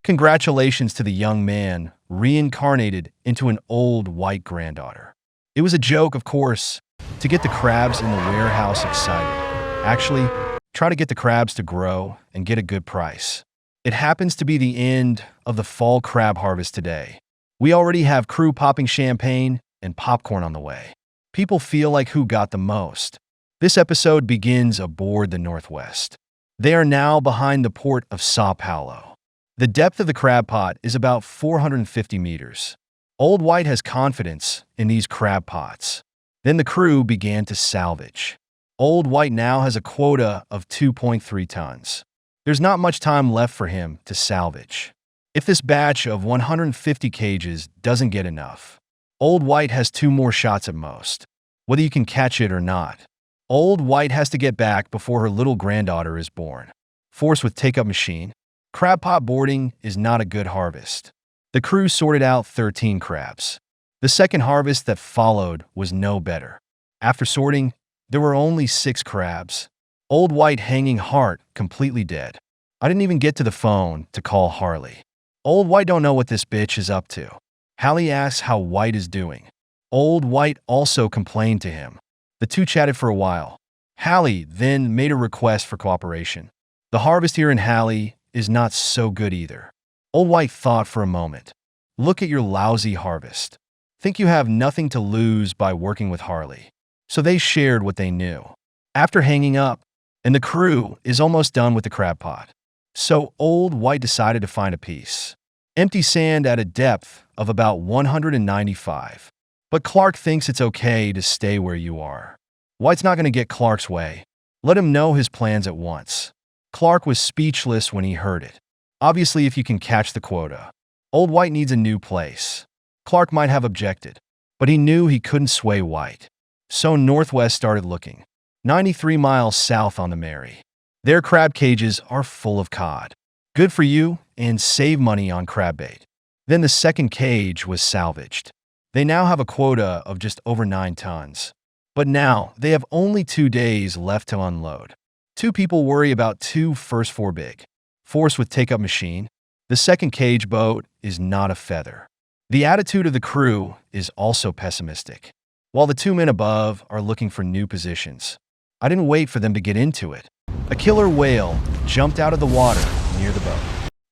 Congratulations to the young man reincarnated into an old white granddaughter. It was a joke, of course, to get the crabs in the warehouse excited. Actually, try to get the crabs to grow and get a good price. It happens to be the end of the fall crab harvest today. We already have crew popping champagne and popcorn on the way. People feel like who got the most. This episode begins aboard the Northwest. They are now behind the port of Sao Paulo. The depth of the crab pot is about 450 meters. Old White has confidence in these crab pots. Then the crew began to salvage. Old White now has a quota of 2.3 tons. There's not much time left for him to salvage. If this batch of 150 cages doesn't get enough, Old White has 2 more shots at most, whether you can catch it or not. Old White has to get back before her little granddaughter is born. Force with take-up machine. Crab pot boarding is not a good harvest. The crew sorted out 13 crabs. The second harvest that followed was no better. After sorting, there were only 6 crabs. Old White hanging heart completely dead. I didn't even get to the phone to call Harley. Old White don't know what this bitch is up to. Hallie asks how White is doing. Old White also complained to him. The two chatted for a while. Hallie then made a request for cooperation. The harvest here in Hallie is not so good either. Old White thought for a moment. Look at your lousy harvest. Think you have nothing to lose by working with Harley. So they shared what they knew. After hanging up, and the crew is almost done with the crab pot. So Old White decided to find a piece. Empty sand at a depth of about 195. But Clark thinks it's okay to stay where you are. White's not going to get Clark's way. Let him know his plans at once. Clark was speechless when he heard it. Obviously, if you can catch the quota, Old White needs a new place. Clark might have objected, but he knew he couldn't sway White. So Northwest started looking. 93 miles south on the Mary. Their crab cages are full of cod. Good for you, and save money on crab bait. Then the second cage was salvaged. They now have a quota of just over 9 tons. But now, they have only 2 days left to unload. 2 people worry about 2 first 4 big. Force with take-up machine. The second cage boat is not a feather. The attitude of the crew is also pessimistic. While the 2 men above are looking for new positions. I didn't wait for them to get into it. A killer whale jumped out of the water near the boat.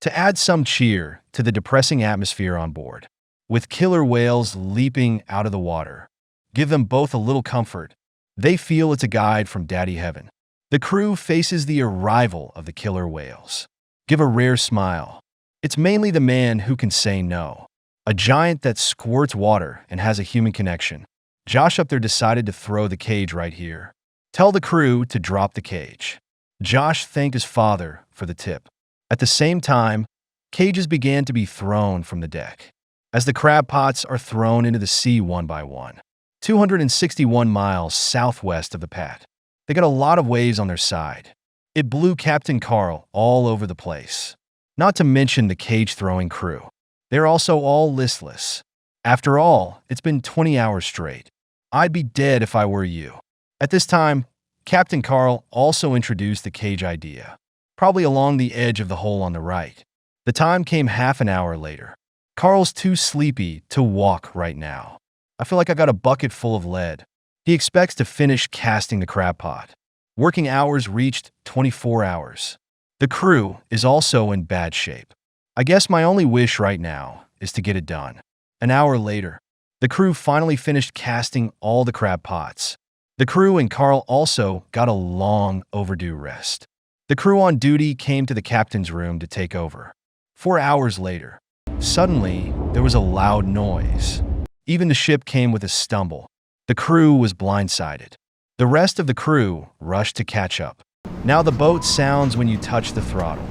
To add some cheer to the depressing atmosphere on board. With killer whales leaping out of the water. Give them both a little comfort. They feel it's a guide from Daddy Heaven. The crew faces the arrival of the killer whales. Give a rare smile. It's mainly the man who can say no. A giant that squirts water and has a human connection. Josh up there decided to throw the cage right here. Tell the crew to drop the cage. Josh thanked his father for the tip. At the same time, cages began to be thrown from the deck. As the crab pots are thrown into the sea one by one. 261 miles southwest of the pad. They got a lot of waves on their side. It blew Captain Carl all over the place. Not to mention the cage-throwing crew. They're also all listless. After all, it's been 20 hours straight. I'd be dead if I were you. At this time, Captain Carl also introduced the cage idea, probably along the edge of the hole on the right. The time came half an hour later. Carl's too sleepy to walk right now. I feel like I got a bucket full of lead. He expects to finish casting the crab pot. Working hours reached 24 hours. The crew is also in bad shape. I guess my only wish right now is to get it done. An hour later, the crew finally finished casting all the crab pots. The crew and Carl also got a long overdue rest. The crew on duty came to the captain's room to take over. 4 hours later, suddenly there was a loud noise. Even the ship came with a stumble. The crew was blindsided. The rest of the crew rushed to catch up. Now the boat sounds when you touch the throttle.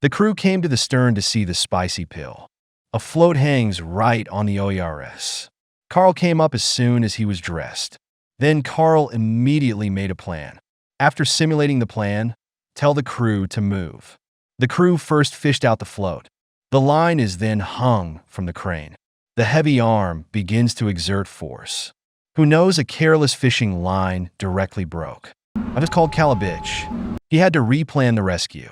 The crew came to the stern to see the spicy pill. A float hangs right on the OERS. Carl came up as soon as he was dressed. Then Carl immediately made a plan. After simulating the plan, tell the crew to move. The crew first fished out the float. The line is then hung from the crane. The heavy arm begins to exert force. Who knows a careless fishing line directly broke. I just called Cal a bitch. He had to replan the rescue.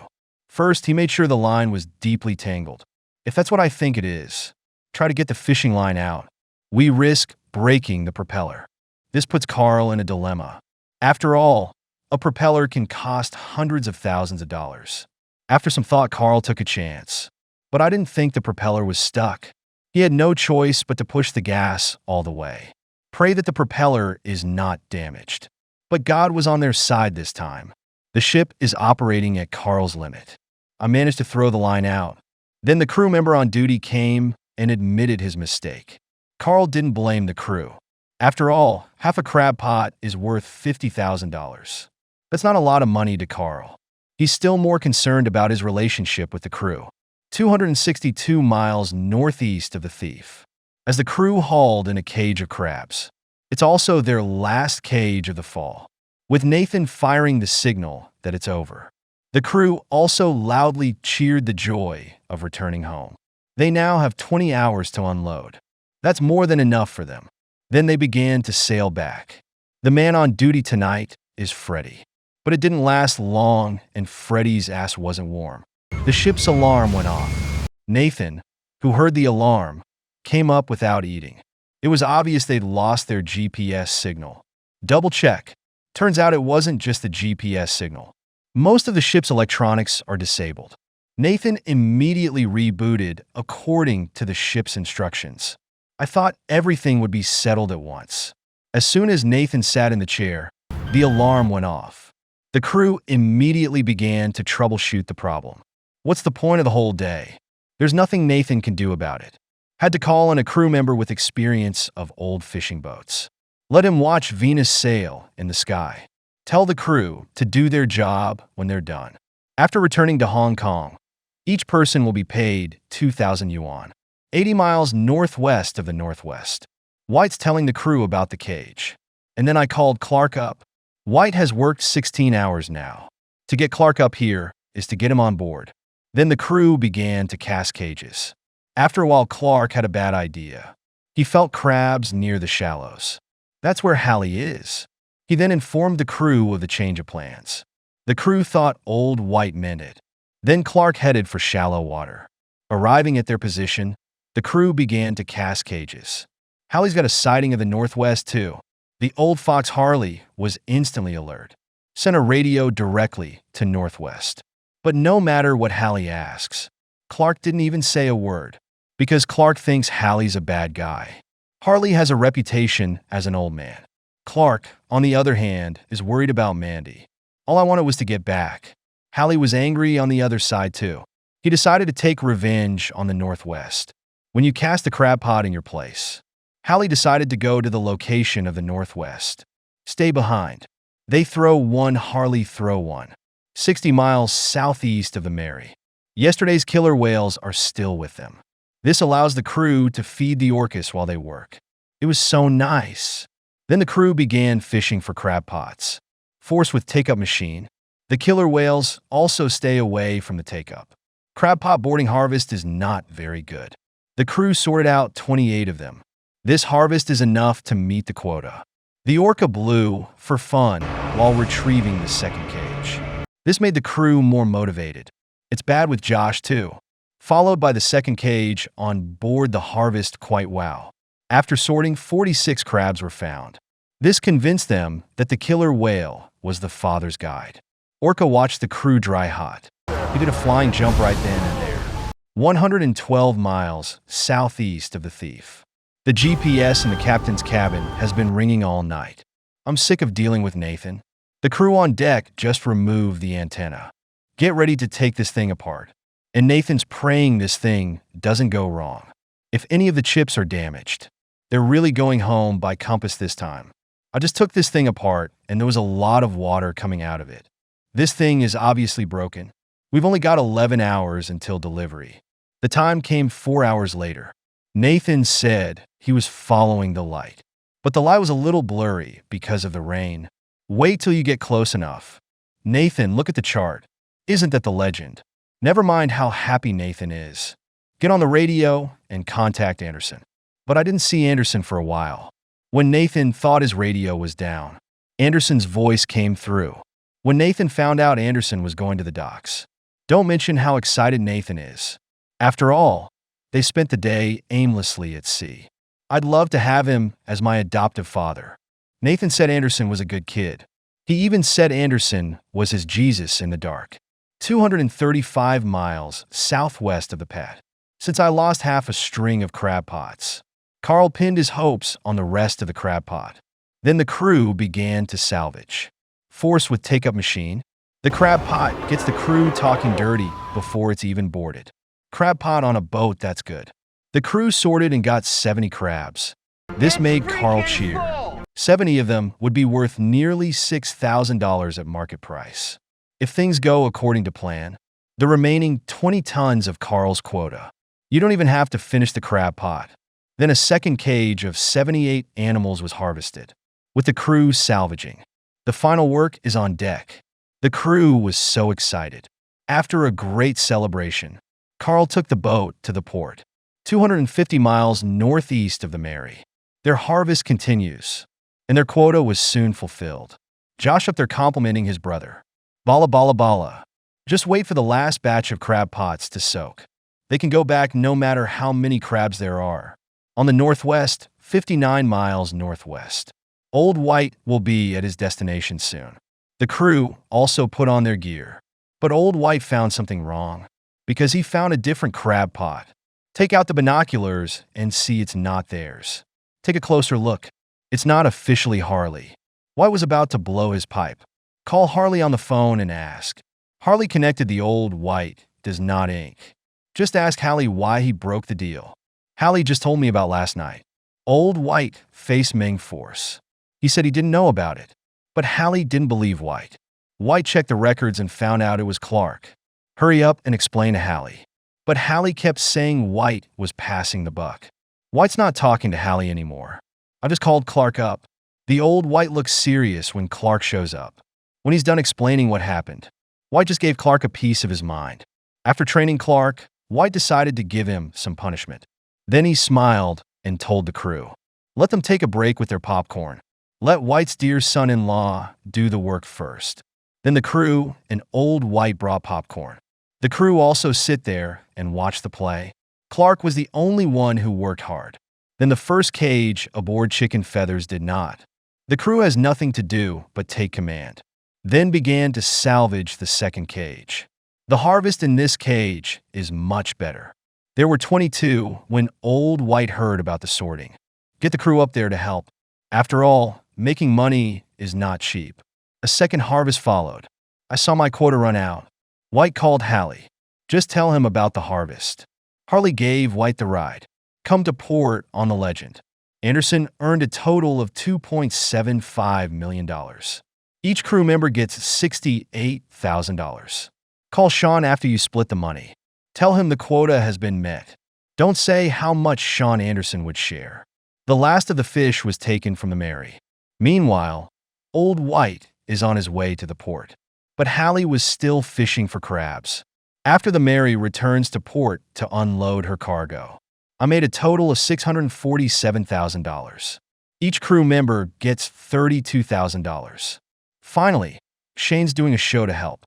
First, he made sure the line was deeply tangled. If that's what I think it is, try to get the fishing line out. We risk breaking the propeller. This puts Carl in a dilemma. After all, a propeller can cost hundreds of thousands of dollars. After some thought, Carl took a chance. But I didn't think the propeller was stuck. He had no choice but to push the gas all the way. Pray that the propeller is not damaged. But God was on their side this time. The ship is operating at Carl's limit. I managed to throw the line out. Then the crew member on duty came and admitted his mistake. Carl didn't blame the crew. After all, half a crab pot is worth $50,000. That's not a lot of money to Carl. He's still more concerned about his relationship with the crew. 262 miles northeast of the thief. As the crew hauled in a cage of crabs. It's also their last cage of the fall, with Nathan firing the signal that it's over. The crew also loudly cheered the joy of returning home. They now have 20 hours to unload. That's more than enough for them. Then they began to sail back. The man on duty tonight is Freddie. But it didn't last long, and Freddie's ass wasn't warm. The ship's alarm went off. Nathan, who heard the alarm, came up without eating. It was obvious they'd lost their GPS signal. Double check. Turns out it wasn't just the GPS signal. Most of the ship's electronics are disabled. Nathan immediately rebooted according to the ship's instructions. I thought everything would be settled at once. As soon as Nathan sat in the chair, the alarm went off. The crew immediately began to troubleshoot the problem. What's the point of the whole day? There's nothing Nathan can do about it. Had to call on a crew member with experience of old fishing boats. Let him watch Venus sail in the sky. Tell the crew to do their job when they're done. After returning to Hong Kong, each person will be paid 2,000 yuan, 80 miles northwest of the Northwest. White's telling the crew about the cage. And then I called Clark up. White has worked 16 hours now. To get Clark up here is to get him on board. Then the crew began to cast cages. After a while, Clark had a bad idea. He felt crabs near the shallows. That's where Hallie is. He then informed the crew of the change of plans. The crew thought old White meant it. Then Clark headed for shallow water. Arriving at their position, the crew began to cast cages. Hallie's got a sighting of the Northwest too. The old fox Harley was instantly alert. Sent a radio directly to Northwest. But no matter what Hallie asks, Clark didn't even say a word. Because Clark thinks Hallie's a bad guy. Harley has a reputation as an old man. Clark, on the other hand, is worried about Mandy. All I wanted was to get back. Hallie was angry on the other side too. He decided to take revenge on the Northwest. When you cast a crab pot in your place, Hallie decided to go to the location of the Northwest. Stay behind. They throw one, Harley throw one. 60 miles southeast of the Mary. Yesterday's killer whales are still with them. This allows the crew to feed the Orcas while they work. It was so nice. Then the crew began fishing for crab pots. Forced with take-up machine, the killer whales also stay away from the take-up. Crab pot boarding harvest is not very good. The crew sorted out 28 of them. This harvest is enough to meet the quota. The Orca blew for fun while retrieving the second cage. This made the crew more motivated. It's bad with Josh too. Followed by the second cage on board the harvest quite wow. After sorting, 46 crabs were found. This convinced them that the killer whale was the father's guide. Orca watched the crew dry hot. He did a flying jump right then and there. 112 miles southeast of the thief. The GPS in the captain's cabin has been ringing all night. I'm sick of dealing with Nathan. The crew on deck just removed the antenna. Get ready to take this thing apart. And Nathan's praying this thing doesn't go wrong. If any of the chips are damaged, they're really going home by compass this time. I just took this thing apart and there was a lot of water coming out of it. This thing is obviously broken. We've only got 11 hours until delivery. The time came 4 hours later. Nathan said he was following the light, but the light was a little blurry because of the rain. Wait till you get close enough. Nathan, look at the chart. Isn't that the legend? Never mind how happy Nathan is. Get on the radio and contact Anderson. But I didn't see Anderson for a while. When Nathan thought his radio was down, Anderson's voice came through. When Nathan found out Anderson was going to the docks. Don't mention how excited Nathan is. After all, They spent the day aimlessly at sea. I'd love to have him as my adoptive father. Nathan said Anderson was a good kid. He even said Anderson was his Jesus in the dark. 235 miles southwest of the pad. Since I lost half a string of crab pots. Carl pinned his hopes on the rest of the crab pot. Then the crew began to salvage. Force with take-up machine. The crab pot gets the crew talking dirty before it's even boarded. Crab pot on a boat, that's good. The crew sorted and got 70 crabs. This made Carl cheer. 70 of them would be worth nearly $6,000 at market price. If things go according to plan, the remaining 20 tons of Carl's quota. You don't even have to finish the crab pot. Then a second cage of 78 animals was harvested, with the crew salvaging. The final work is on deck. The crew was so excited. After a great celebration, Carl took the boat to the port, 250 miles northeast of the Mary. Their harvest continues, and their quota was soon fulfilled. Josh up there complimenting his brother. Bala bala bala. Just wait for the last batch of crab pots to soak. They can go back no matter how many crabs there are. On the northwest, 59 miles northwest. Old White will be at his destination soon. The crew also put on their gear. But Old White found something wrong, because he found a different crab pot. Take out the binoculars and see it's not theirs. Take a closer look. It's not officially Harley. White was about to blow his pipe. Call Harley on the phone and ask. Harley connected. The Old White does not ink. Just ask Hallie why he broke the deal. Hallie just told me about last night. Old White faced Ming Force. He said he didn't know about it. But Hallie didn't believe White. White checked the records and found out it was Clark. Hurry up and explain to Hallie. But Hallie kept saying White was passing the buck. White's not talking to Hallie anymore. I just called Clark up. The Old White looks serious when Clark shows up. When he's done explaining what happened, White just gave Clark a piece of his mind. After training Clark, White decided to give him some punishment. Then he smiled and told the crew, let them take a break with their popcorn. Let White's dear son-in-law do the work first. Then the crew and Old White brought popcorn. The crew also sit there and watch the play. Clark was the only one who worked hard. Then the first cage aboard Chicken Feathers did not. The crew has nothing to do but take command. Then began to salvage the second cage. The harvest in this cage is much better. There were 22 when Old White heard about the sorting. Get the crew up there to help. After all, making money is not cheap. A second harvest followed. I saw my quota run out. White called Hallie. Just tell him about the harvest. Harley gave White the ride. Come to port on the Legend. Anderson earned a total of $2.75 million. Each crew member gets $68,000. Call Sean after you split the money. Tell him the quota has been met. Don't say how much Sean Anderson would share. The last of the fish was taken from the Mary. Meanwhile, Old White is on his way to the port. But Hallie was still fishing for crabs. After the Mary returns to port to unload her cargo, I made a total of $647,000. Each crew member gets $32,000. Finally, Shane's doing a show to help.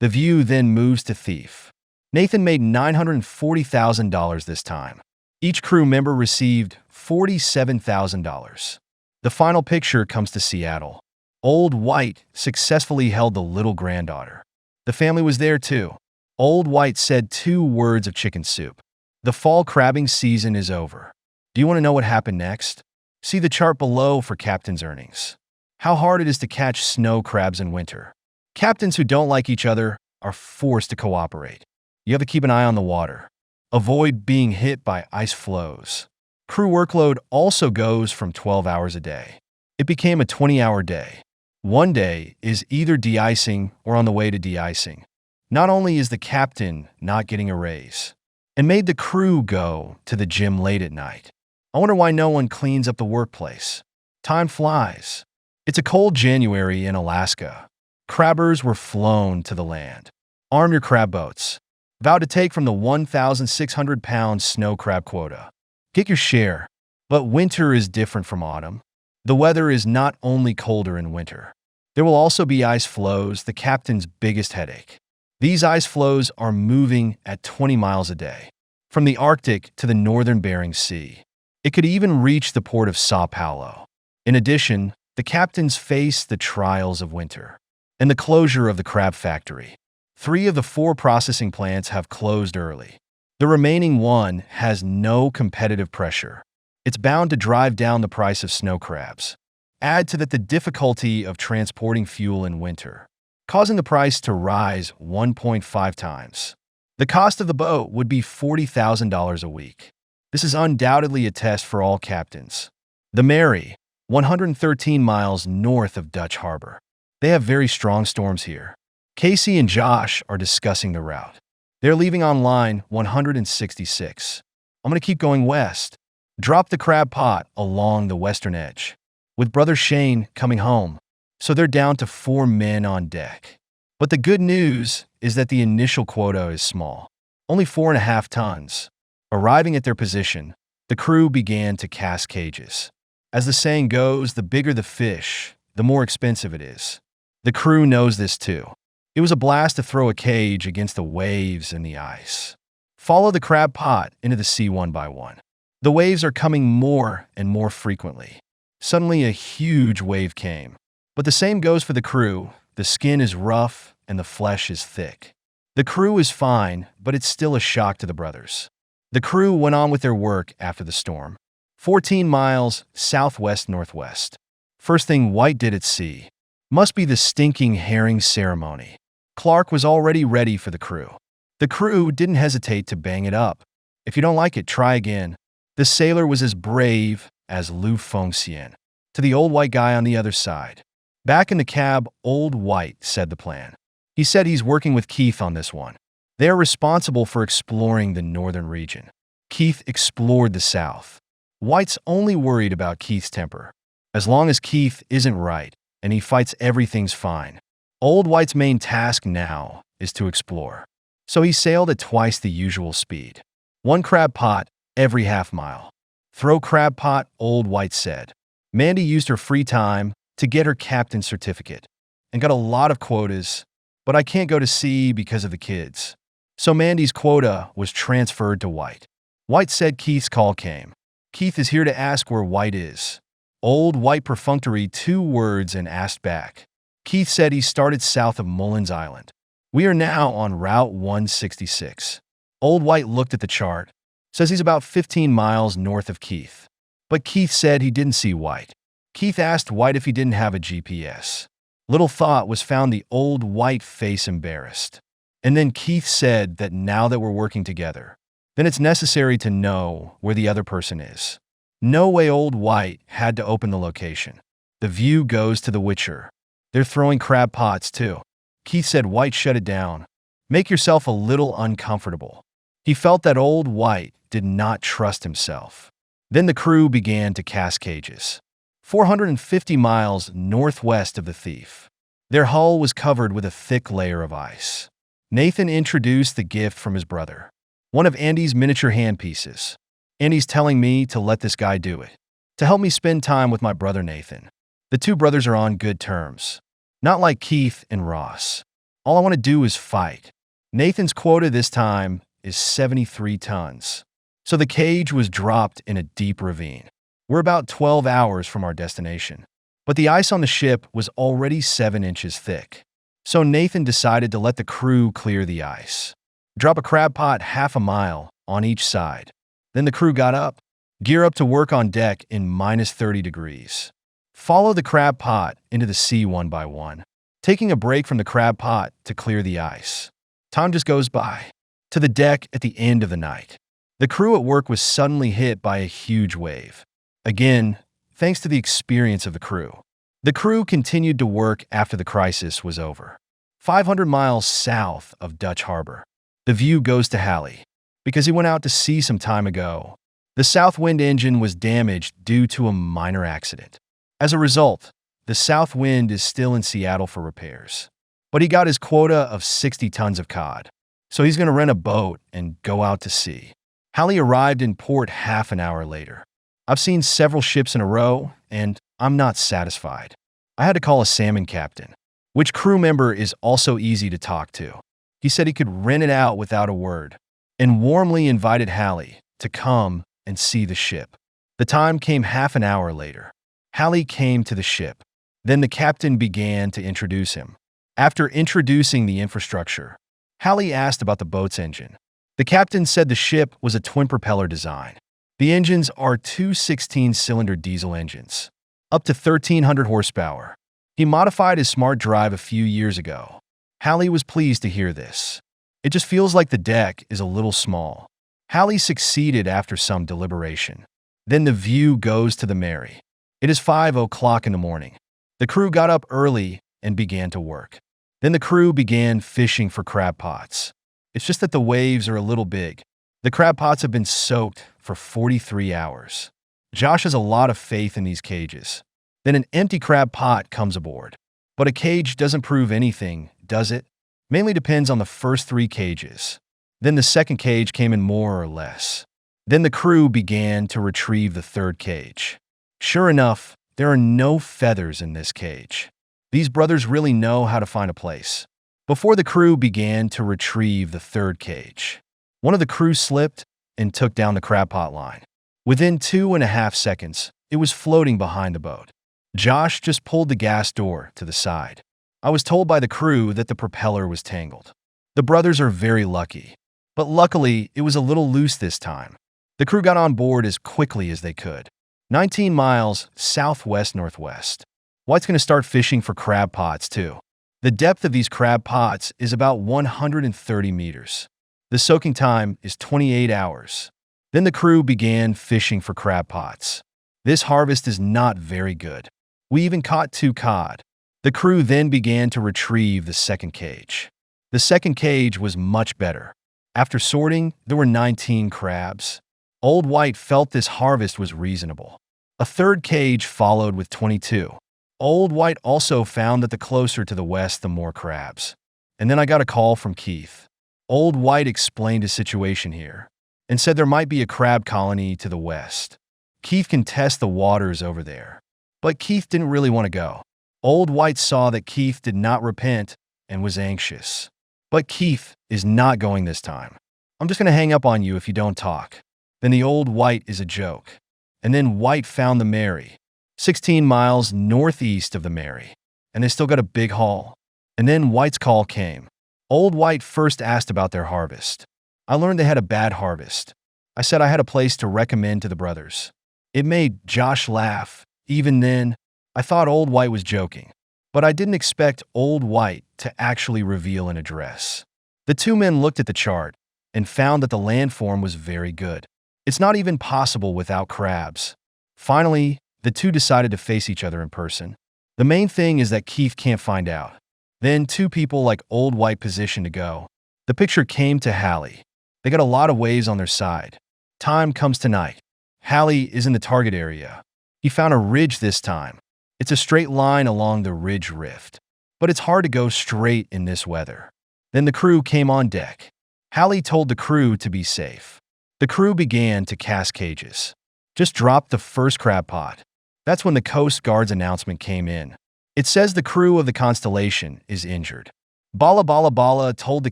The View then moves to Thief. Nathan made $940,000 this time. Each crew member received $47,000. The final picture comes to Seattle. Old White successfully held the little granddaughter. The family was there too. Old White said 2 words of chicken soup. The fall crabbing season is over. Do you want to know what happened next? See the chart below for captain's earnings. How hard it is to catch snow crabs in winter. Captains who don't like each other are forced to cooperate. You have to keep an eye on the water. Avoid being hit by ice floes. Crew workload also goes from 12 hours a day. It became a 20-hour day. One day is either de-icing or on the way to de-icing. Not only is the captain not getting a raise, and made the crew go to the gym late at night. I wonder why no one cleans up the workplace. Time flies. It's a cold January in Alaska. Crabbers were flown to the land. Arm your crab boats. Vow to take from the 1,600-pound snow crab quota. Get your share. But winter is different from autumn. The weather is not only colder in winter. There will also be ice floes, the captain's biggest headache. These ice floes are moving at 20 miles a day, from the Arctic to the northern Bering Sea. It could even reach the port of Sao Paulo. In addition, the captains face the trials of winter and the closure of the crab factory. 3 of the 4 processing plants have closed early. The remaining one has no competitive pressure. It's bound to drive down the price of snow crabs. Add to that the difficulty of transporting fuel in winter, causing the price to rise 1.5 times. The cost of the boat would be $40,000 a week. This is undoubtedly a test for all captains. The Mary, 113 miles north of Dutch Harbor. They have very strong storms here. Casey and Josh are discussing the route. They're leaving on line 166. I'm going to keep going west. Drop the crab pot along the western edge, with brother Shane coming home. So they're down to 4 men on deck. But the good news is that the initial quota is small, only 4.5 tons. Arriving at their position, the crew began to cast cages. As the saying goes, the bigger the fish, the more expensive it is. The crew knows this too. It was a blast to throw a cage against the waves and the ice. Follow the crab pot into the sea one by one. The waves are coming more and more frequently. Suddenly a huge wave came. But the same goes for the crew. The skin is rough and the flesh is thick. The crew is fine, but it's still a shock to the brothers. The crew went on with their work after the storm. 14 miles southwest-northwest. First thing White did at sea must be the stinking herring ceremony. Clark was already ready for the crew. The crew didn't hesitate to bang it up. If you don't like it, try again. The sailor was as brave as Lu Fengxian to the old white guy on the other side. Back in the cab, old White said the plan. He said he's working with Keith on this one. They're responsible for exploring the northern region. Keith explored the south. White's only worried about Keith's temper. As long as Keith isn't right and he fights, everything's fine. Old White's main task now is to explore. So he sailed at twice the usual speed. 1 crab pot every half mile. Throw crab pot, Old White said. Mandy used her free time to get her captain's certificate and got a lot of quotas, but I can't go to sea because of the kids. So Mandy's quota was transferred to White. White said Keith's call came. Keith is here to ask where White is. Old White perfunctory 2 words and asked back. Keith said he started south of Mullins Island. We are now on Route 166. Old White looked at the chart. Says he's about 15 miles north of Keith. But Keith said he didn't see White. Keith asked White if he didn't have a GPS. Little thought was found the old White face embarrassed. And then Keith said that now that we're working together, then it's necessary to know where the other person is. No way old White had to open the location. The view goes to the Witcher. They're throwing crab pots too. Keith said White shut it down. Make yourself a little uncomfortable. He felt that old White did not trust himself. Then the crew began to cast cages. 450 miles northwest of the Thief. Their hull was covered with a thick layer of ice. Nathan introduced the gift from his brother, one of Andy's miniature handpieces. Andy's telling me to let this guy do it, to help me spend time with my brother Nathan. The 2 brothers are on good terms. Not like Keith and Ross. All I want to do is fight. Nathan's quota this time is 73 tons. So the cage was dropped in a deep ravine. We're about 12 hours from our destination. But the ice on the ship was already 7 inches thick. So Nathan decided to let the crew clear the ice. Drop a crab pot half a mile on each side. Then the crew got up, gear up to work on deck in minus 30 degrees. Follow the crab pot into the sea one by one, taking a break from the crab pot to clear the ice. Time just goes by. To the deck at the end of the night. The crew at work was suddenly hit by a huge wave. Again, thanks to the experience of the crew. The crew continued to work after the crisis was over. 500 miles south of Dutch Harbor. The view goes to Halley, because he went out to sea some time ago. The south wind engine was damaged due to a minor accident. As a result, the south wind is still in Seattle for repairs. But he got his quota of 60 tons of cod. So he's going to rent a boat and go out to sea. Halley arrived in port half an hour later. I've seen several ships in a row, and I'm not satisfied. I had to call a salmon captain, which crew member is also easy to talk to. He said he could rent it out without a word, and warmly invited Hallie to come and see the ship. The time came half an hour later. Hallie came to the ship. Then the captain began to introduce him. After introducing the infrastructure, Hallie asked about the boat's engine. The captain said the ship was a twin-propeller design. The engines are two 16-cylinder diesel engines, up to 1,300 horsepower. He modified his smart drive a few years ago. Hallie was pleased to hear this. It just feels like the deck is a little small. Hallie succeeded after some deliberation. Then the view goes to the Mary. It is 5 o'clock in the morning. The crew got up early and began to work. Then the crew began fishing for crab pots. It's just that the waves are a little big. The crab pots have been soaked for 43 hours. Josh has a lot of faith in these cages. Then an empty crab pot comes aboard. But a cage doesn't prove anything, does it? Mainly depends on the first 3 cages. Then the second cage came in more or less. Then the crew began to retrieve the 3rd cage. Sure enough, there are no feathers in this cage. These brothers really know how to find a place. Before the crew began to retrieve the 3rd cage, one of the crew slipped and took down the crab pot line. Within 2.5 seconds, it was floating behind the boat. Josh just pulled the gas door to the side. I was told by the crew that the propeller was tangled. The brothers are very lucky, but luckily it was a little loose this time. The crew got on board as quickly as they could. 19 miles southwest-northwest. White's going to start fishing for crab pots too. The depth of these crab pots is about 130 meters. The soaking time is 28 hours. Then the crew began fishing for crab pots. This harvest is not very good. We even caught 2 cod. The crew then began to retrieve the 2nd cage. The 2nd cage was much better. After sorting, there were 19 crabs. Old White felt this harvest was reasonable. A 3rd cage followed with 22. Old White also found that the closer to the west, the more crabs. And then I got a call from Keith. Old White explained his situation here and said there might be a crab colony to the west. Keith can test the waters over there. But Keith didn't really want to go. Old White saw that Keith did not repent and was anxious. But Keith is not going this time. I'm just going to hang up on you if you don't talk. Then the Old White is a joke. And then White found the Mary, 16 miles northeast of the Mary. And they still got a big haul. And then White's call came. Old White first asked about their harvest. I learned they had a bad harvest. I said I had a place to recommend to the brothers. It made Josh laugh. Even then, I thought Old White was joking. But I didn't expect Old White to actually reveal an address. The 2 men looked at the chart and found that the landform was very good. It's not even possible without crabs. Finally, the 2 decided to face each other in person. The main thing is that Keith can't find out. Then 2 people like Old White positioned to go. The picture came to Hallie. They got a lot of waves on their side. Time comes tonight. Hallie is in the target area. He found a ridge this time. It's a straight line along the ridge rift. But it's hard to go straight in this weather. Then the crew came on deck. Hallie told the crew to be safe. The crew began to cast cages. Just dropped the first crab pot. That's when the Coast Guard's announcement came in. It says the crew of the Constellation is injured. Bala Bala Bala told the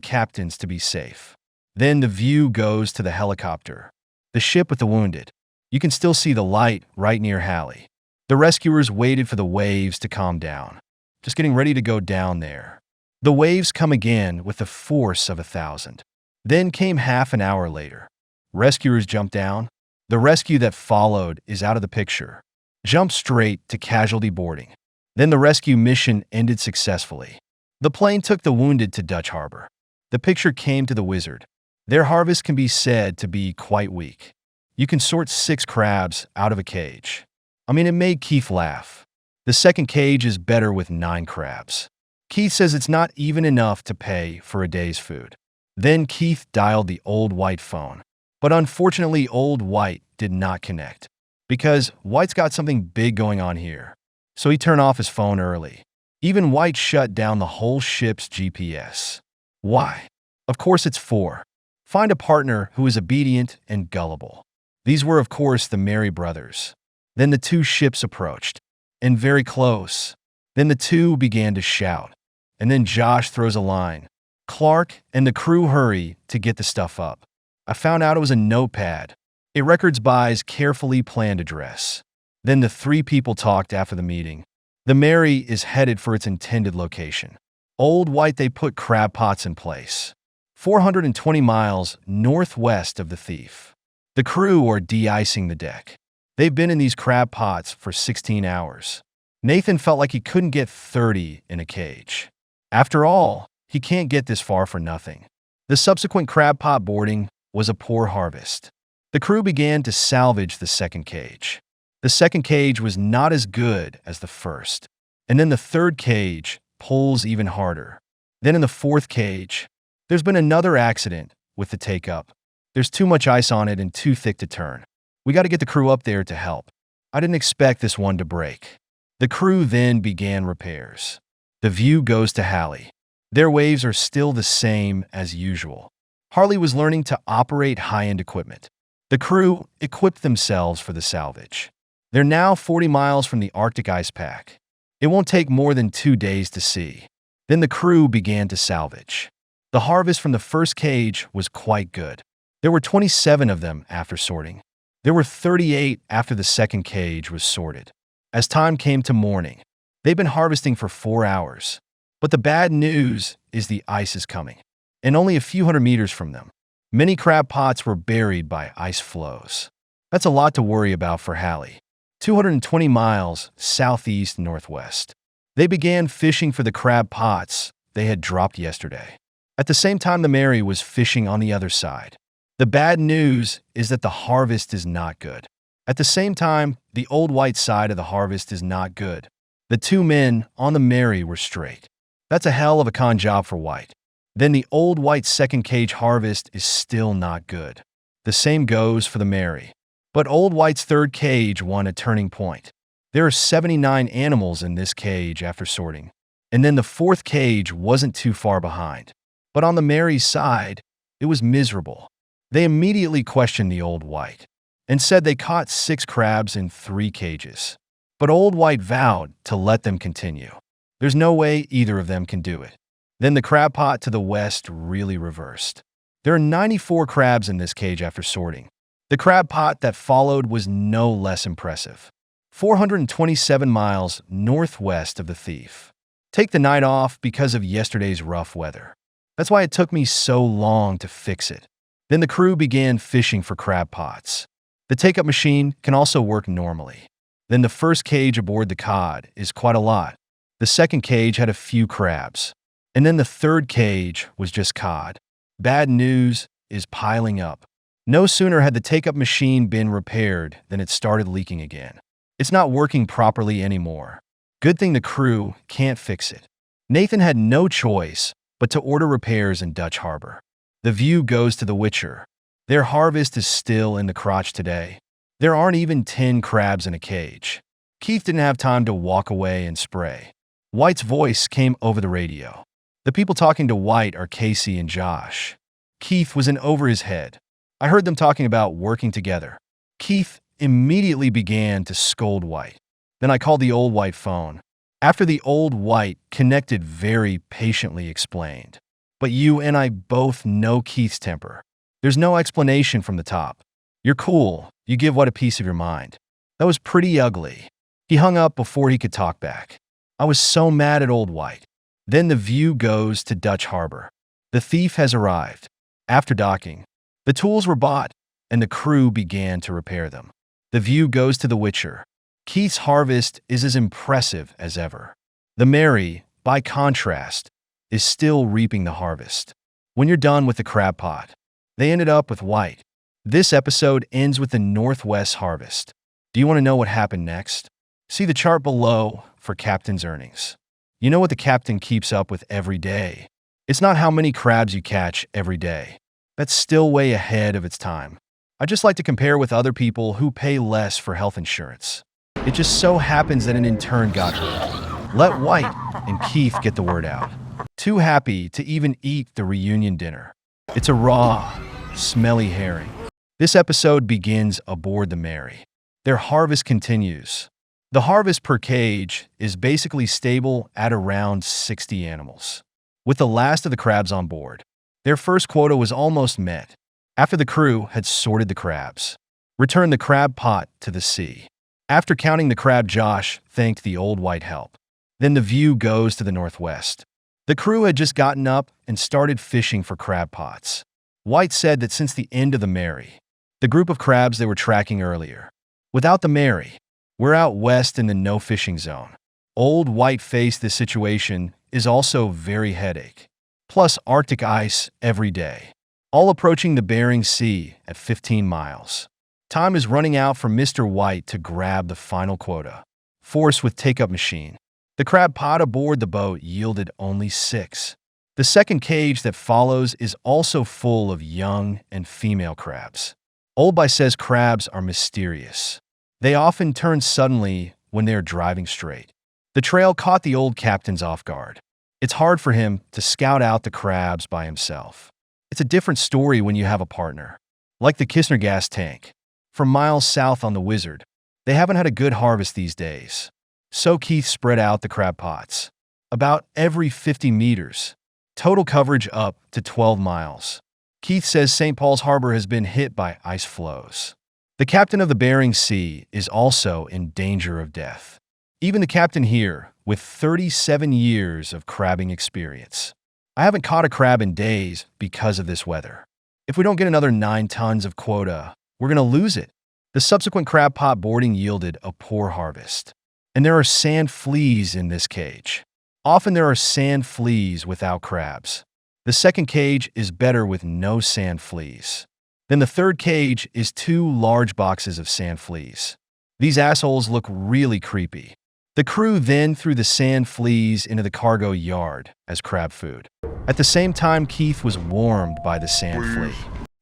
captains to be safe. Then the view goes to the helicopter. The ship with the wounded. You can still see the light right near Hallie. The rescuers waited for the waves to calm down. Just getting ready to go down there. The waves come again with the force of 1,000. Then came half an hour later. Rescuers jumped down. The rescue that followed is out of the picture. Jump straight to casualty boarding. Then the rescue mission ended successfully. The plane took the wounded to Dutch Harbor. The picture came to the Wizard. Their harvest can be said to be quite weak. You can sort 6 crabs out of a cage. I mean, it made Keith laugh. The 2nd cage is better with 9 crabs. Keith says it's not even enough to pay for a day's food. Then Keith dialed the Old White phone. But unfortunately, Old White did not connect. Because White's got something big going on here. So he turned off his phone early. Even White shut down the whole ship's GPS. Why? Of course it's for. Find a partner who is obedient and gullible. These were, of course, the Mary brothers. Then the 2 ships approached. And very close. Then the 2 began to shout. And then Josh throws a line. Clark and the crew hurry to get the stuff up. I found out it was a notepad. It records Bai's carefully planned address. Then the three people talked after the meeting. The Mary is headed for its intended location. Old White, they put crab pots in place. 420 miles northwest of the thief. The crew are de-icing the deck. They've been in these crab pots for 16 hours. Nathan felt like he couldn't get 30 in a cage. After all, he can't get this far for nothing. The subsequent crab pot boarding was a poor harvest. The crew began to salvage the second cage. The second cage was not as good as the first. And then the third cage pulls even harder. Then in the fourth cage, there's been another accident with the take-up. There's too much ice on it and too thick to turn. We got to get the crew up there to help. I didn't expect this one to break. The crew then began repairs. The view goes to Hallie. Their waves are still the same as usual. Harley was learning to operate high-end equipment. The crew equipped themselves for the salvage. They're now 40 miles from the Arctic ice pack. It won't take more than 2 days to see. Then the crew began to salvage. The harvest from the first cage was quite good. There were 27 of them after sorting. There were 38 after the second cage was sorted. As time came to morning, they've been harvesting for 4 hours. But the bad news is the ice is coming, and only a few hundred meters from them. Many crab pots were buried by ice flows. That's a lot to worry about for Hallie. 220 miles southeast-northwest. They began fishing for the crab pots they had dropped yesterday. At the same time, the Mary was fishing on the other side. The bad news is that the harvest is not good. At the same time, the Old White side of the harvest is not good. The two men on the Mary were straight. That's a hell of a con job for White. Then the Old White's second cage harvest is still not good. The same goes for the Mary. But Old White's third cage won a turning point. There are 79 animals in this cage after sorting. And then the fourth cage wasn't too far behind. But on the Mary's side, it was miserable. They immediately questioned the Old White and said they caught 6 crabs in 3 cages. But Old White vowed to let them continue. There's no way either of them can do it. Then the crab pot to the west really reversed. There are 94 crabs in this cage after sorting. The crab pot that followed was no less impressive. 427 miles northwest of the thief. Take the night off because of yesterday's rough weather. That's why it took me so long to fix it. Then the crew began fishing for crab pots. The take-up machine can also work normally. Then the first cage aboard the cod is quite a lot. The second cage had a few crabs. And then the third cage was just cod. Bad news is piling up. No sooner had the take-up machine been repaired than it started leaking again. It's not working properly anymore. Good thing the crew can't fix it. Nathan had no choice but to order repairs in Dutch Harbor. The view goes to the Witcher. Their harvest is still in the crotch today. There aren't even 10 crabs in a cage. Keith didn't have time to walk away and spray. White's voice came over the radio. The people talking to White are Casey and Josh. Keith was in over his head. I heard them talking about working together. Keith immediately began to scold White. Then I called the Old White phone. After the Old White connected, very patiently explained. But you and I both know Keith's temper. There's no explanation from the top. You're cool. You give White a piece of your mind. That was pretty ugly. He hung up before he could talk back. I was so mad at Old White. Then the view goes to Dutch Harbor. The thief has arrived. After docking, the tools were bought, and the crew began to repair them. The view goes to the Witcher. Keith's harvest is as impressive as ever. The Mary, by contrast, is still reaping the harvest. When you're done with the crab pot, they ended up with White. This episode ends with the Northwest harvest. Do you want to know what happened next? See the chart below for captain's earnings. You know what the captain keeps up with every day. It's not how many crabs you catch every day. That's still way ahead of its time. I just like to compare with other people who pay less for health insurance. It just so happens that an intern got hurt. Let White and Keith get the word out. Too happy to even eat the reunion dinner. It's a raw, smelly herring. This episode begins aboard the Mary. Their harvest continues. The harvest per cage is basically stable at around 60 animals. with the last of the crabs on board. Their first quota was almost met, after the crew had sorted the crabs, returned the crab pot to the sea. After counting the crab, Josh thanked the old white help. Then the view goes to the northwest. The crew had just gotten up and started fishing for crab pots. White said that since the end of the Mary, the group of crabs they were tracking earlier, without the Mary, we're out west in the no-fishing zone. Old White faced this situation is also very headache. Plus Arctic ice every day. All approaching the Bering Sea at 15 miles. Time is running out for Mr. White to grab the final quota. Force with take-up machine. The crab pot aboard the boat yielded only 6. The second cage that follows is also full of young and female crabs. Old By says crabs are mysterious. They often turn suddenly when they are driving straight. The trail caught the old captains off guard. It's hard for him to scout out the crabs by himself. It's a different story when you have a partner. Like the Kistner gas tank. For miles south on the Wizard, they haven't had a good harvest these days. So Keith spread out the crab pots. About every 50 meters. Total coverage up to 12 miles. Keith says St. Paul's Harbor has been hit by ice flows. The captain of the Bering Sea is also in danger of death. Even the captain here, with 37 years of crabbing experience. I haven't caught a crab in days because of this weather. If we don't get another 9 tons of quota, we're going to lose it. The subsequent crab pot boarding yielded a poor harvest. And there are sand fleas in this cage. Often there are sand fleas without crabs. The second cage is better with no sand fleas. Then the third cage is 2 large boxes of sand fleas. These assholes look really creepy. The crew then threw the sand fleas into the cargo yard as crab food. At the same time, Keith was warmed by the sand flea.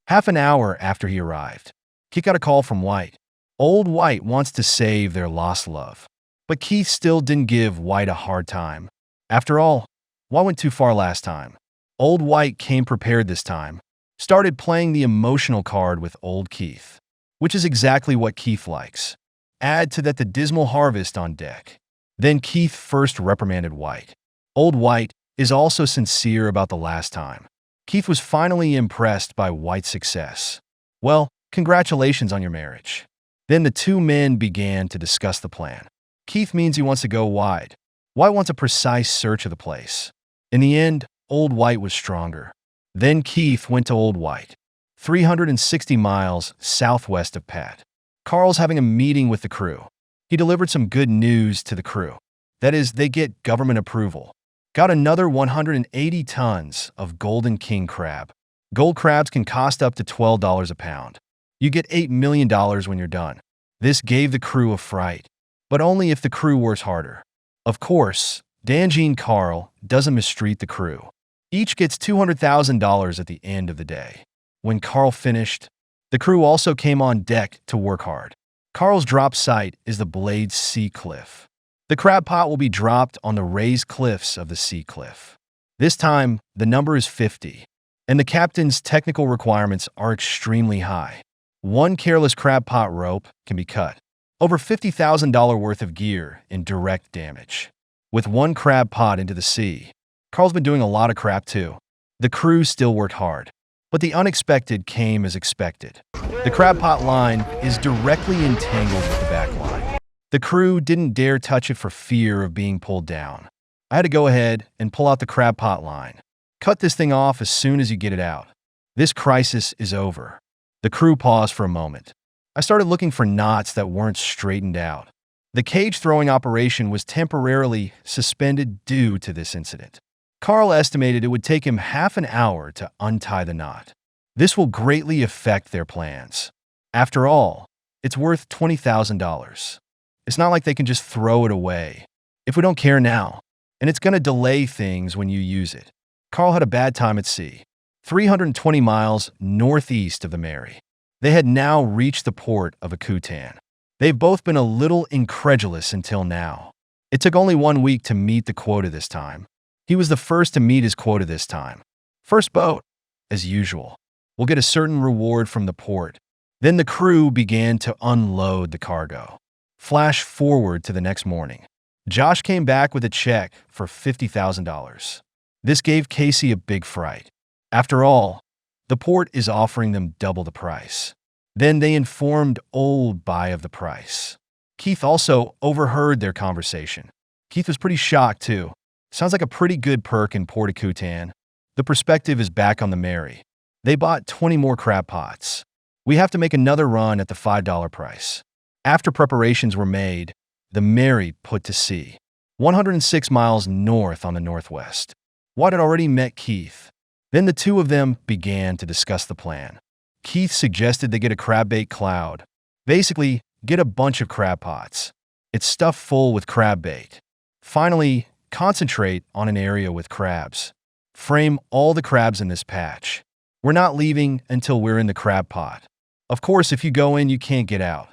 Half an hour after he arrived, Keith got a call from White. Old White wants to save their lost love. But Keith still didn't give White a hard time. After all, White went too far last time. Old White came prepared this time, started playing the emotional card with old Keith, which is exactly what Keith likes. Add to that the dismal harvest on deck. Then Keith first reprimanded White. Old White is also sincere about the last time. Keith was finally impressed by White's success. Well, congratulations on your marriage. Then the two men began to discuss the plan. Keith means he wants to go wide. White wants a precise search of the place. In the end, Old White was stronger. Then Keith went to Old White, 360 miles southwest of Pat. Carl's having a meeting with the crew. He delivered some good news to the crew. That is, they get government approval. Got another 180 tons of Golden King crab. Gold crabs can cost up to $12 a pound. You get $8 million when you're done. This gave the crew a fright, but only if the crew works harder. Of course, Danjean Carl doesn't mistreat the crew. Each gets $200,000 at the end of the day. When Carl finished, the crew also came on deck to work hard. Carl's drop site is the Blades Sea Cliff. The crab pot will be dropped on the raised cliffs of the sea cliff. This time, the number is 50, and the captain's technical requirements are extremely high. One careless crab pot rope can be cut. Over $50,000 worth of gear in direct damage. With one crab pot into the sea, Carl's been doing a lot of crap too. The crew still worked hard, but the unexpected came as expected. The crab pot line is directly entangled with the back line. The crew didn't dare touch it for fear of being pulled down. I had to go ahead and pull out the crab pot line. Cut this thing off as soon as you get it out. This crisis is over. The crew paused for a moment. I started looking for knots that weren't straightened out. The cage throwing operation was temporarily suspended due to this incident. Carl estimated it would take him half an hour to untie the knot. This will greatly affect their plans. After all, it's worth $20,000. It's not like they can just throw it away if we don't care now, and it's going to delay things when you use it. Carl had a bad time at sea, 320 miles northeast of the Mary. They had now reached the port of Coolant. They've both been a little incredulous until now. It took only 1 week to meet the quota this time. He was the first to meet his quota this time. First boat, as usual, will get a certain reward from the port. Then the crew began to unload the cargo. Flash forward to the next morning. Josh came back with a check for $50,000. This gave Casey a big fright. After all, the port is offering them double the price. Then they informed Old Buy of the price. Keith also overheard their conversation. Keith was pretty shocked, too. Sounds like a pretty good perk in Port of Coolant. The perspective is back on the Mary. They bought 20 more crab pots. We have to make another run at the $5 price. After preparations were made, the Mary put to sea, 106 miles north on the Northwest. White had already met Keith. Then the two of them began to discuss the plan. Keith suggested they get a crab bait cloud. Basically, get a bunch of crab pots. It's stuffed full with crab bait. Finally, concentrate on an area with crabs. Frame all the crabs in this patch. We're not leaving until we're in the crab pot. Of course, if you go in, you can't get out.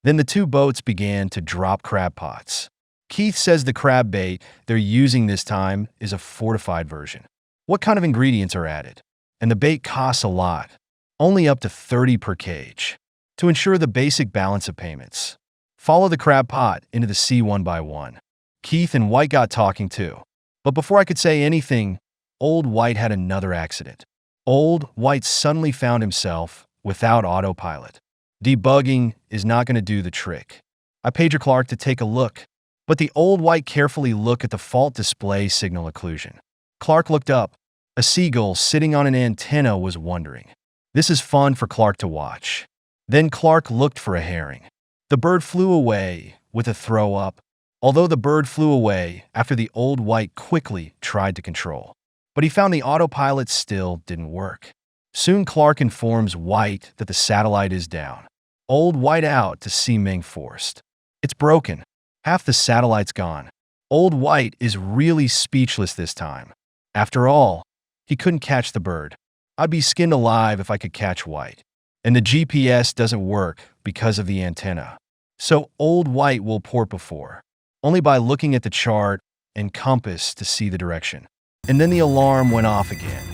Then the two boats began to drop crab pots. Keith says the crab bait they're using this time is a fortified version. What kind of ingredients are added? And the bait costs a lot, only up to 30 per cage, to ensure the basic balance of payments. Follow the crab pot into the sea one by one. Keith and White got talking too. But before I could say anything, Old White had another accident. Old White suddenly found himself without autopilot. Debugging is not going to do the trick. I pager Clark to take a look, but the Old White carefully looked at the fault display signal occlusion. Clark looked up. A seagull sitting on an antenna was wondering. This is fun for Clark to watch. Then Clark looked for a herring. The bird flew away with a throw up, although the bird flew away after the Old White quickly tried to control. But he found the autopilot still didn't work. Soon Clark informs White that the satellite is down. Old White out to see Ming forced. It's broken. Half the satellite's gone. Old White is really speechless this time. After all, he couldn't catch the bird. I'd be skinned alive if I could catch White. And the GPS doesn't work because of the antenna. So Old White will port before, only by looking at the chart and compass to see the direction. And then the alarm went off again.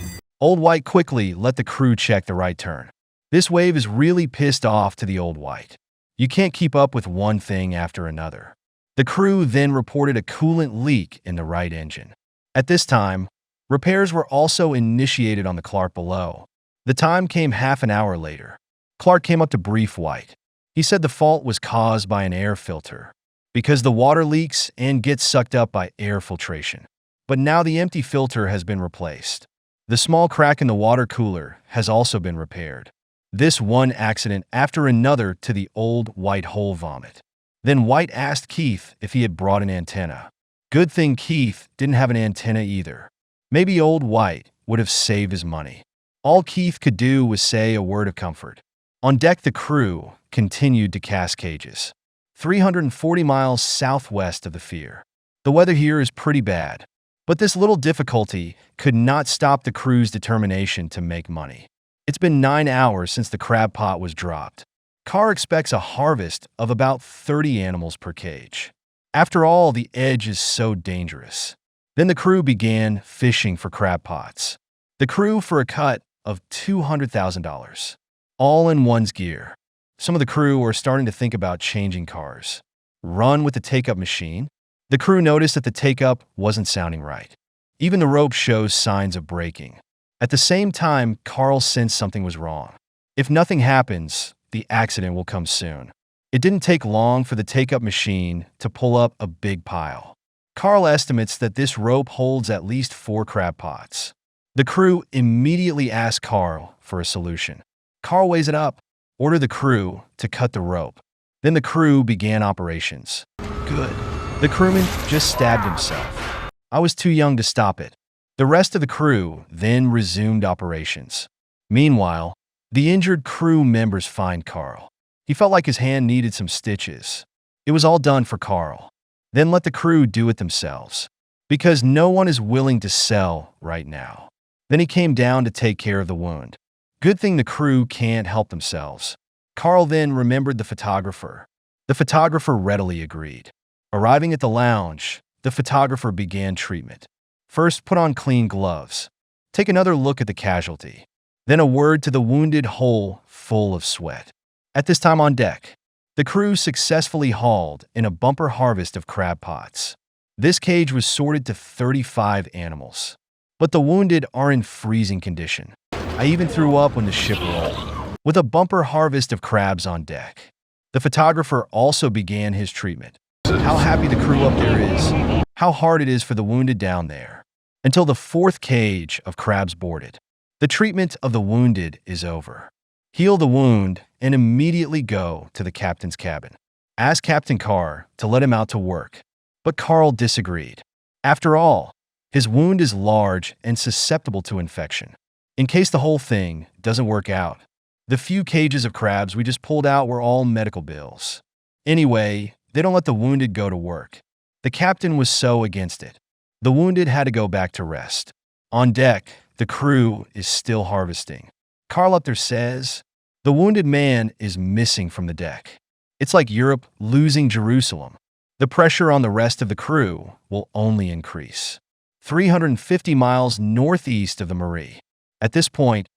Old White quickly let the crew check the right turn. This wave is really pissed off to the Old White. You can't keep up with one thing after another. The crew then reported a coolant leak in the right engine. At this time, repairs were also initiated on the Clark below. The time came half an hour later. Clark came up to brief White. He said the fault was caused by an air filter, because the water leaks and gets sucked up by air filtration. But now the empty filter has been replaced. The small crack in the water cooler has also been repaired. This one accident after another to the Old White hole vomit. Then White asked Keith if he had brought an antenna. Good thing Keith didn't have an antenna either. Maybe Old White would have saved his money. All Keith could do was say a word of comfort. On deck, the crew continued to cast cages. 340 miles southwest of the Fear. The weather here is pretty bad, but this little difficulty could not stop the crew's determination to make money. It's been 9 hours since the crab pot was dropped. Carr expects a harvest of about 30 animals per cage. After all, the edge is so dangerous. Then the crew began fishing for crab pots. The crew for a cut of $200,000. All in one's gear. Some of the crew are starting to think about changing cars. Run with the take-up machine. The crew noticed that the take-up wasn't sounding right. Even the rope shows signs of breaking. At the same time, Carl sensed something was wrong. If nothing happens, the accident will come soon. It didn't take long for the take-up machine to pull up a big pile. Carl estimates that this rope holds at least 4 crab pots. The crew immediately asked Carl for a solution. Carl weighs it up, ordered the crew to cut the rope. Then the crew began operations. Good. The crewman just stabbed himself. I was too young to stop it. The rest of the crew then resumed operations. Meanwhile, the injured crew members find Carl. He felt like his hand needed some stitches. It was all done for Carl. Then let the crew do it themselves, because no one is willing to sell right now. Then he came down to take care of the wound. Good thing the crew can't help themselves. Carl then remembered the photographer. The photographer readily agreed. Arriving at the lounge, the photographer began treatment. First, put on clean gloves. Take another look at the casualty. Then a word to the wounded hole full of sweat. At this time on deck, the crew successfully hauled in a bumper harvest of crab pots. This cage was sorted to 35 animals. but the wounded are in freezing condition. I even threw up when the ship rolled, with a bumper harvest of crabs on deck. The photographer also began his treatment. How happy the crew up there is, how hard it is for the wounded down there, until the fourth cage of crabs boarded. The treatment of the wounded is over. Heal the wound and immediately go to the captain's cabin. Ask Captain Carr to let him out to work, but Carl disagreed. After all, his wound is large and susceptible to infection. In case the whole thing doesn't work out, the few cages of crabs we just pulled out were all medical bills. Anyway, they don't let the wounded go to work. The captain was so against it. The wounded had to go back to rest. On deck, the crew is still harvesting. Carl up there says, the wounded man is missing from the deck. It's like Europe losing Jerusalem. The pressure on the rest of the crew will only increase. 350 miles northeast of the Marie. At this point,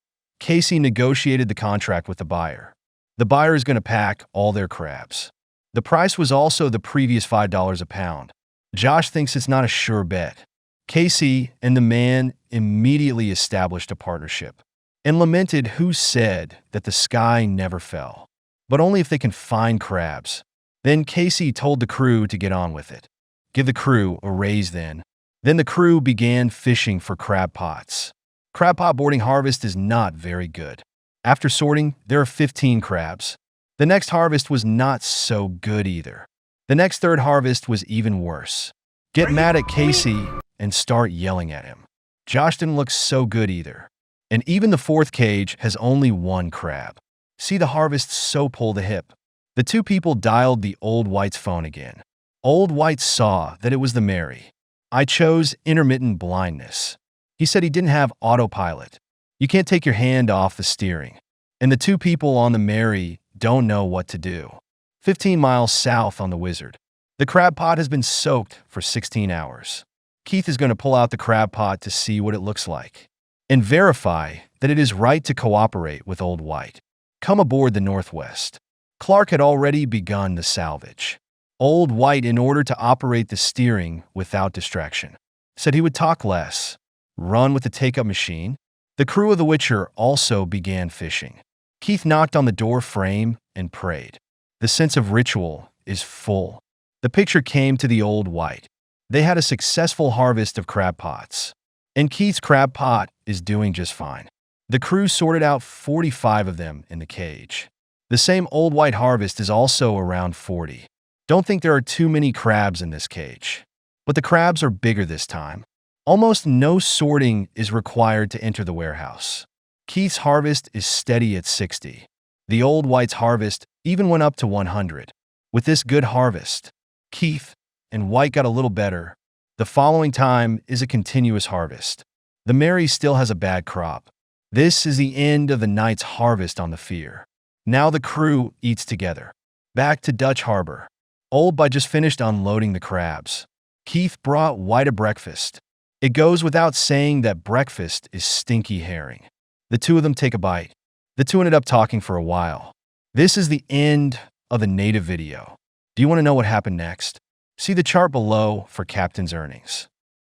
Casey negotiated the contract with the buyer. The buyer is going to pack all their crabs. The price was also the previous $5 a pound. Josh thinks it's not a sure bet. Casey and the man immediately established a partnership and lamented who said that the sky never fell, but only if they can find crabs. Then Casey told the crew to get on with it. Give the crew a raise then. Then the crew began fishing for crab pots. Crab pot boarding harvest is not very good. After sorting, there are 15 crabs. The next harvest was not so good either. The next third harvest was even worse. Get mad at Casey and start yelling at him. Josh didn't look so good either. And even the fourth cage has only one crab. See the harvest so pull the hip. The two people dialed the Old White's phone again. Old White saw that it was the Mary. I chose intermittent blindness. He said he didn't have autopilot. You can't take your hand off the steering. And the two people on the Mary don't know what to do. 15 miles south on the Wizard. The crab pot has been soaked for 16 hours. Keith is going to pull out the crab pot to see what it looks like and verify that it is right to cooperate with Old White. Come aboard the Northwest. Clark had already begun the salvage. Old White, in order to operate the steering without distraction, said he would talk less, run with the take-up machine. The crew of the Witcher also began fishing. Keith knocked on the door frame and prayed. The sense of ritual is full. The picture came to the Old White. They had a successful harvest of crab pots, and Keith's crab pot is doing just fine. The crew sorted out 45 of them in the cage. The same Old White harvest is also around 40. Don't think there are too many crabs in this cage. But the crabs are bigger this time. Almost no sorting is required to enter the warehouse. Keith's harvest is steady at 60. The Old White's harvest even went up to 100. With this good harvest, Keith and White got a little better. The following time is a continuous harvest. The Mary still has a bad crop. This is the end of the night's harvest on the Fear. Now the crew eats together. Back to Dutch Harbor. Old White just finished unloading the crabs. Keith brought White a breakfast. It goes without saying that breakfast is stinky herring. The two of them take a bite. The two ended up talking for a while. This is the end of the native video. Do you want to know what happened next? See the chart below for Captain's earnings.